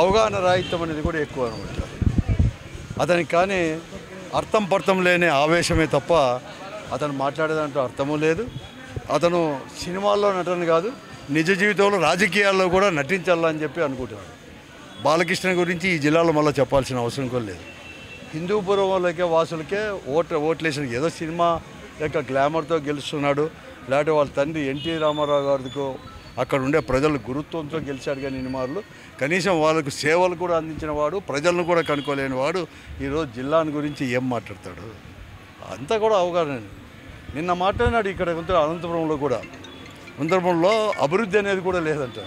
అవగాహన రాహిత్యం అనేది కూడా ఎక్కువ అనమాట. అతనికి కానీ అర్థం పర్థం లేని ఆవేశమే తప్ప అతను మాట్లాడేదంటూ అర్థము లేదు. అతను సినిమాల్లో నటన కాదు, నిజ జీవితంలో రాజకీయాల్లో కూడా నటించాలని చెప్పి అనుకుంటున్నాడు. బాలకృష్ణ గురించి ఈ జిల్లాలో మళ్ళీ చెప్పాల్సిన అవసరం కూడా లేదు. హిందూపురం వాళ్ళకే వాసులకే ఓట్లేసిన ఏదో సినిమా యొక్క గ్లామర్తో గెలుస్తున్నాడు, లేకపోతే వాళ్ళ తండ్రి ఎన్టీ రామారావు గారితో అక్కడ ఉండే ప్రజల గురుత్వంతో గెలిచాడు. కానీ ఇన్మార్లు కనీసం వాళ్ళకు సేవలు కూడా అందించిన వాడు, ప్రజలను కూడా కనుక్కోలేని వాడు ఈరోజు జిల్లాని గురించి ఏం మాట్లాడతాడు? అంతా కూడా అవగాహన. నిన్న మాట్లాడినాడు ఇక్కడ అనంతపురంలో కూడా. అనంతపురంలో అభివృద్ధి అనేది కూడా లేదంట.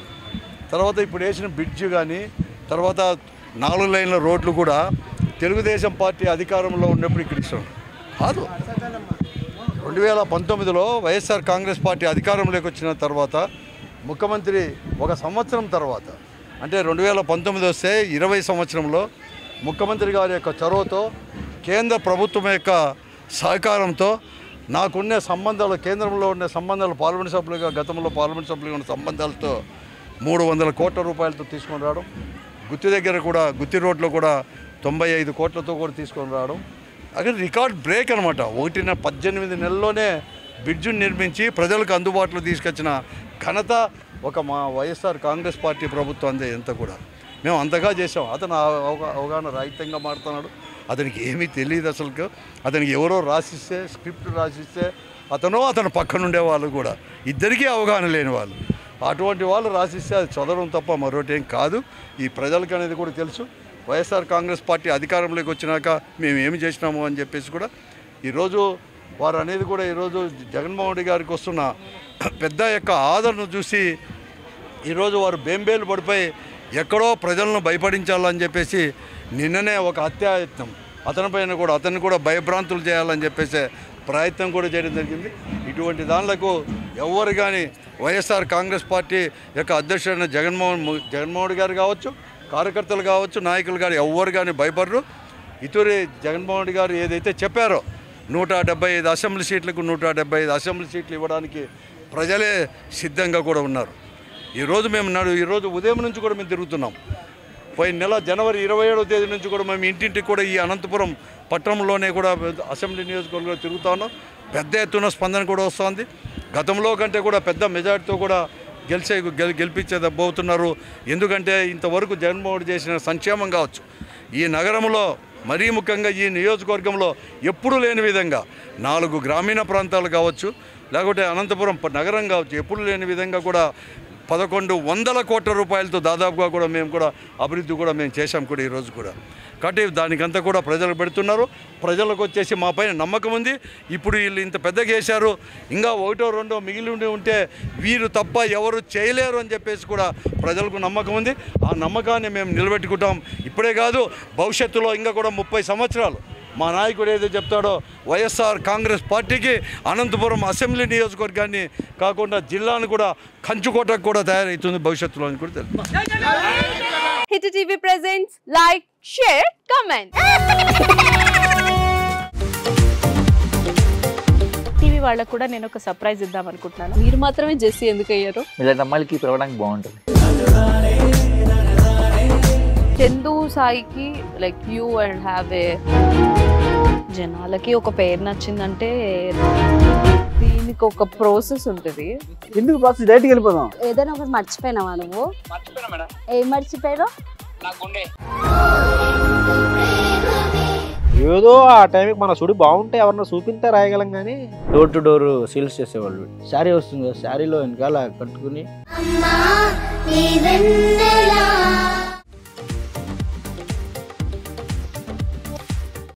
తర్వాత ఇప్పుడు వేసిన బ్రిడ్జ్ కానీ, తర్వాత 4 లైన్ల రోడ్లు కూడా తెలుగుదేశం పార్టీ అధికారంలో ఉన్నప్పుడు ఇక్కడ ఇష్టం కాదు. 2019లో వైఎస్ఆర్ కాంగ్రెస్ పార్టీ అధికారంలోకి వచ్చిన తర్వాత ముఖ్యమంత్రి ఒక సంవత్సరం తర్వాత, అంటే 2019 వస్తే 20 సంవత్సరంలో ముఖ్యమంత్రి గారి యొక్క చొరవతో, కేంద్ర ప్రభుత్వం యొక్క సహకారంతో, నాకున్న సంబంధాలు, కేంద్రంలో ఉన్న సంబంధాలు, పార్లమెంట్ సభ్యులుగా గతంలో పార్లమెంట్ సభ్యులుగా ఉన్న సంబంధాలతో 300 కోట్ల రూపాయలతో తీసుకొని రావడం, గుత్తి దగ్గర కూడా గుత్తి రోడ్లో కూడా 95 కోట్లతో కూడా తీసుకొని రావడం, అక్కడ రికార్డ్ బ్రేక్ అనమాట. 18 నెలల్లోనే బ్రిడ్జును నిర్మించి ప్రజలకు అందుబాటులో తీసుకొచ్చిన ఘనత ఒక మా వైఎస్ఆర్ కాంగ్రెస్ పార్టీ ప్రభుత్వం అందే. ఎంత కూడా మేము అంతగా చేసాం. అతను అవగాహన రాహిత్యంగా మారుతున్నాడు. అతనికి ఏమీ తెలియదు అసలు. అతనికి ఎవరో రాసిస్తే, స్క్రిప్ట్ రాసిస్తే అతను పక్కనుండే వాళ్ళు కూడా ఇద్దరికీ అవగాహన లేని వాళ్ళు, అటువంటి వాళ్ళు రాసిస్తే అది చదవడం తప్ప మరొకటి ఏం కాదు. ఈ ప్రజలకు అనేది కూడా తెలుసు. వైఎస్ఆర్ కాంగ్రెస్ పార్టీ అధికారంలోకి వచ్చినాక మేము ఏమి చేసినాము అని చెప్పేసి కూడా ఈరోజు వారు అనేది కూడా ఈరోజు జగన్మోహన్ రెడ్డి గారికి వస్తున్న పెద్ద యొక్క ఆదరణ చూసి ఈరోజు వారు బేంబేలు పడిపోయి ఎక్కడో ప్రజలను భయపడించాలని చెప్పేసి నిన్ననే ఒక హత్యాయత్నం అతన్ని కూడా భయభ్రాంతులు చేయాలని చెప్పేసి ప్రయత్నం కూడా చేయడం జరిగింది. ఇటువంటి దానిలకు ఎవరు కానీ వైఎస్ఆర్ కాంగ్రెస్ పార్టీ యొక్క అధ్యక్షుడైన జగన్మోహన్ రెడ్డి గారు కావచ్చు, కార్యకర్తలు కావచ్చు, నాయకులు గారు ఎవరు కానీ భయపడరు. ఇతరు జగన్మోహన్ రెడ్డి గారు ఏదైతే చెప్పారో 175 అసెంబ్లీ సీట్లకు 175 అసెంబ్లీ సీట్లు ఇవ్వడానికి ప్రజలే సిద్ధంగా కూడా ఉన్నారు. ఈరోజు ఉదయం నుంచి కూడా మేము తిరుగుతున్నాం. పోయిన నెల జనవరి 27వ తేదీ నుంచి కూడా మేము ఇంటింటికి కూడా ఈ అనంతపురం పట్టణంలోనే కూడా అసెంబ్లీ నియోజకవర్గంలో తిరుగుతా ఉన్నాం. పెద్ద ఎత్తున స్పందన కూడా వస్తుంది. గతంలో కంటే కూడా పెద్ద మెజార్టీతో కూడా గెలిపించబోతున్నారు. ఎందుకంటే ఇంతవరకు జగన్మోహన్ చేసిన సంక్షేమం కావచ్చు, ఈ నగరంలో మరీ ముఖ్యంగా ఈ నియోజకవర్గంలో ఎప్పుడూ లేని విధంగా 4 గ్రామీణ ప్రాంతాలు కావచ్చు, లేకపోతే అనంతపురం నగరం కావచ్చు, ఎప్పుడు లేని విధంగా కూడా 1100 కోట్ల రూపాయలతో దాదాపుగా కూడా మేము కూడా అభివృద్ధి కూడా మేము చేశాం కూడా ఈరోజు కూడా. కాబట్టి దానికంతా కూడా ప్రజలు పెడుతున్నారు. ప్రజలకు వచ్చేసి మా పైన నమ్మకం ఉంది. ఇప్పుడు వీళ్ళు ఇంత పెద్దగా చేశారు, ఇంకా 1, 2 మిగిలి ఉంటే వీరు తప్ప ఎవరు చేయలేరు అని చెప్పేసి కూడా ప్రజలకు నమ్మకం ఉంది. ఆ నమ్మకాన్ని మేము నిలబెట్టుకుంటాం. ఇప్పుడే కాదు, భవిష్యత్తులో ఇంకా కూడా 30 సంవత్సరాలు మా నాయకుడు ఏదో చెప్తాడో వైఎస్ఆర్ కాంగ్రెస్ పార్టీకి అనంతపురం అసెంబ్లీ నియోజకవర్గాన్ని కాకుండా జిల్లాను కూడా కంచుకోటకు కూడా తయారవుతుంది భవిష్యత్తులో అని కూడా తెలుసు. Hit TV presents like, share, comment. TV వాళ్ళకు కూడా నేను ఒక సర్ప్రైజ్ ఇద్దాం అనుకుంటున్నాను. మీరు మాత్రమే జెస్సీ ఎందుకు అయ్యారు? ఇలాంటి అమ్మాయిలకి పిలవడానికి బాగుంటుంది. చందు సాయికి like you and have a జనాలకి ఒక పేరు నచ్చిందంటే దీనికి ఒక ప్రాసెస్ ఉంటుంది. ఎందుకు ప్రాసెస్ డైరెక్ట్‌గా వెళ్ళిపోదాం. ఏదైనా ఒకటి మర్చిపోయినావా నువ్వు? మర్చిపోయినా మేడం. ఏం మర్చిపోయావు? నా గుండె. ఏదో ఆ టైంకి మన సుడి బాగుంటే ఎవరన్నా చూపిస్తే రాయగలం కానీ డోర్ టు డోర్ సేల్స్ చేసేవాళ్ళు. శారీ వస్తుంది, శారీలో వెనకాల కట్టుకుని